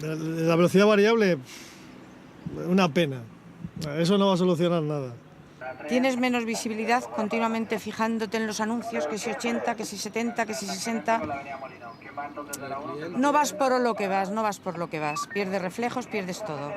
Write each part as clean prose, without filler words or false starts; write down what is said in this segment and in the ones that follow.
La velocidad variable, una pena. Eso no va a solucionar nada. Tienes menos visibilidad continuamente fijándote en los anuncios, que si 80, que si 70, que si 60. No vas por lo que vas, no vas por lo que vas. Pierdes reflejos, pierdes todo.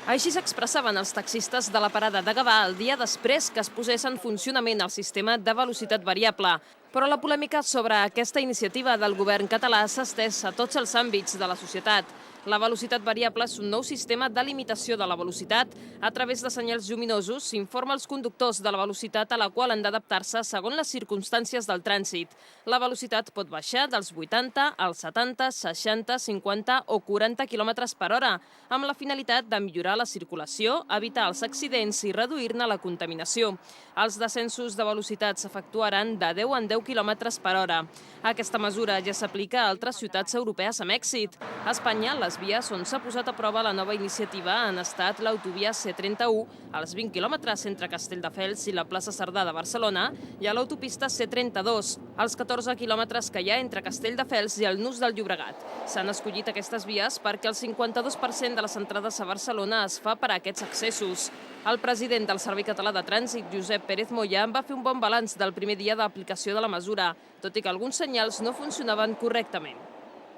Així s'expressaven els taxistes de la parada de Gavà el dia després que es posés en funcionament el sistema de velocitat variable. Però la polèmica sobre aquesta iniciativa del govern català s'ha estès a tots els àmbits de la societat. La velocitat variable és un nou sistema de limitació de la velocitat. A través de senyals lluminosos s'informa als conductors de la velocitat a la qual han d'adaptar-se segons les circumstàncies del trànsit. La velocitat pot baixar dels 80 als 70, 60, 50 o 40 km per hora, amb la finalitat de millorar la circulació, evitar els accidents i reduir-ne la contaminació. Els descensos de velocitat s'efectuaran de 10 en 10 km per hora. Aquesta mesura ja s'aplica a altres ciutats europees amb èxit. A Espanya, les vies on s'ha posat a prova la nova iniciativa han estat l'autovia C31, als 20 quilòmetres entre Castelldefels i la plaça Cerdà de Barcelona, i a l'autopista C32, als 14 quilòmetres que hi ha entre Castelldefels i el Nus del Llobregat. S'han escollit aquestes vies perquè el 52% de les entrades a Barcelona es fa per a aquests accessos. El president del Servei Català de Trànsit, Josep Pérez Moya, va fer un bon balanç del primer dia d'aplicació de la mesura, tot i que alguns senyals no funcionaven correctament.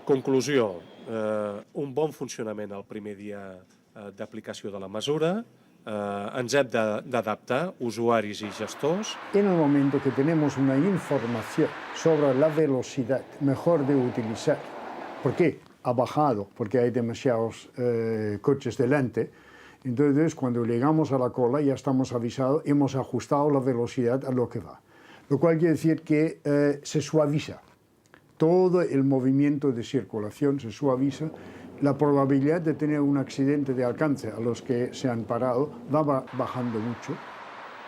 Conclusió, un bon funcionament el primer dia d'aplicació de la mesura. Ens hem d'adaptar, usuaris i gestors. En el momento que tenemos una información sobre la velocidad mejor de utilizar, ¿por qué ha bajado? Porque hay demasiados coches delante. Entonces, cuando llegamos a la cola ya estamos avisados, hemos ajustado la velocidad a lo que va. Lo cual quiere decir que se suaviza. Todo el movimiento de circulación se suaviza. La probabilidad de tener un accidente de alcance a los que se han parado va bajando mucho.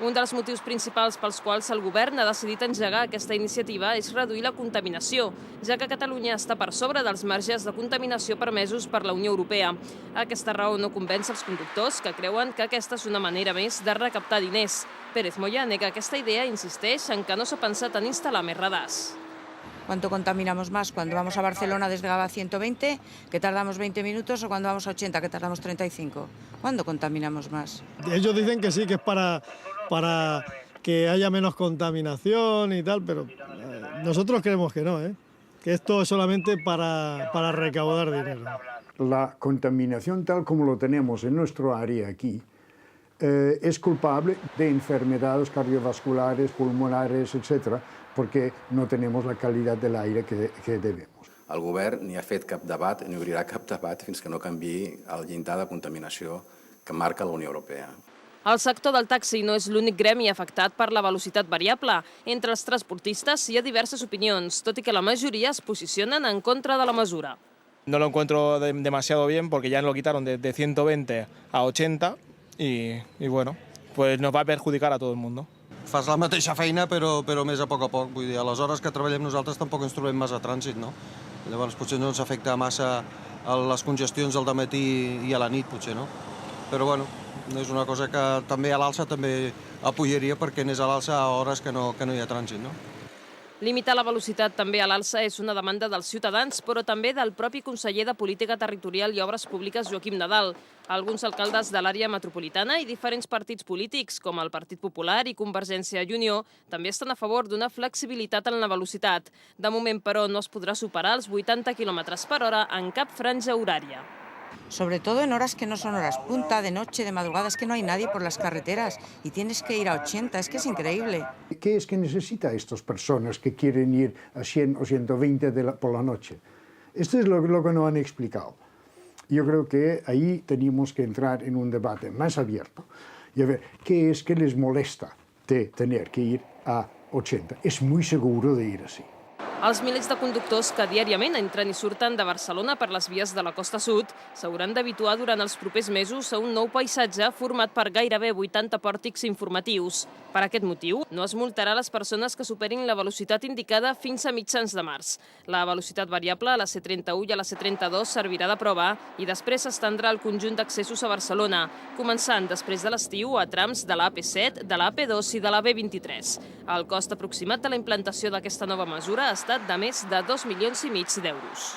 Un dels motius principals pels quals el govern ha decidit engegar aquesta iniciativa és reduir la contaminació, ja que Catalunya està per sobre dels marges de contaminació permesos per la Unió Europea. Aquesta raó no convenç els conductors, que creuen que aquesta és una manera més de recaptar diners. Pérez Moya nega aquesta idea i insisteix en que no s'ha pensat en instal·lar més radars. ¿Cuánto contaminamos más? Cuando vamos a Barcelona desde Gavà a 120, que tardamos 20 minutos, o cuando vamos a 80, que tardamos 35. ¿Cuándo contaminamos más? Ellos dicen que sí, que es para que haya menos contaminación y tal, pero nosotros creemos que no, que esto es solamente para recaudar dinero. La contaminación tal como lo tenemos en nuestro área aquí es culpable de enfermedades cardiovasculares, pulmonares, etc., perquè no tenemos la qualitat de l'aire que debemos. El govern ni ha fet cap debat ni obrirà cap debat fins que no canviï el llindar de contaminació que marca la Unió Europea. El sector del taxi no és l'únic gremi afectat per la velocitat variable. Entre els transportistes hi ha diverses opinions, tot i que la majoria es posicionen en contra de la mesura. No lo encuentro demasiado bien porque ya lo quitaron de 120 a 80 y bueno, pues nos va a perjudicar a todo el mundo. Fas la mateixa feina però més a poc. Vull dir, a les hores que treballem nosaltres tampoc ens trobem massa trànsit, no? Llavors potser no ens afecta massa les congestions al dematí i a la nit, potser, no? Però bueno, és una cosa que també a l'alça també apoyaria perquè anés a l'alça a hores que no hi ha trànsit, no? Limitar la velocitat també a l'alça és una demanda dels ciutadans, però també del propi conseller de Política Territorial i Obres Públiques, Joaquim Nadal. Alguns alcaldes de l'àrea metropolitana i diferents partits polítics, com el Partit Popular i Convergència i Unió, també estan a favor d'una flexibilitat en la velocitat. De moment, però, no es podrà superar els 80 km per hora en cap franja horària. Sobre todo en horas que no son horas punta, de noche, de madrugada, es que no hay nadie por las carreteras y tienes que ir a 80, es que es increíble. ¿Qué es que necesita estas personas que quieren ir a 100 o 120 por la noche? Esto es lo que nos han explicado. Yo creo que ahí teníamos que entrar en un debate más abierto y a ver qué es que les molesta de tener que ir a 80. Es muy seguro de ir así. Els milers de conductors que diàriament entren i surten de Barcelona per les vies de la costa sud s'hauran d'habituar durant els propers mesos a un nou paisatge format per gairebé 80 pòrtics informatius. Per aquest motiu, no es multarà les persones que superin la velocitat indicada fins a mitjans de març. La velocitat variable a la C31 i a la C32 servirà de prova i després s'estendrà al conjunt d'accessos a Barcelona, començant després de l'estiu a trams de la AP7, de la AP2 i de la B23. El cost aproximat de la implantació d'aquesta nova mesura ha estat de més de 2,5 milions d'euros.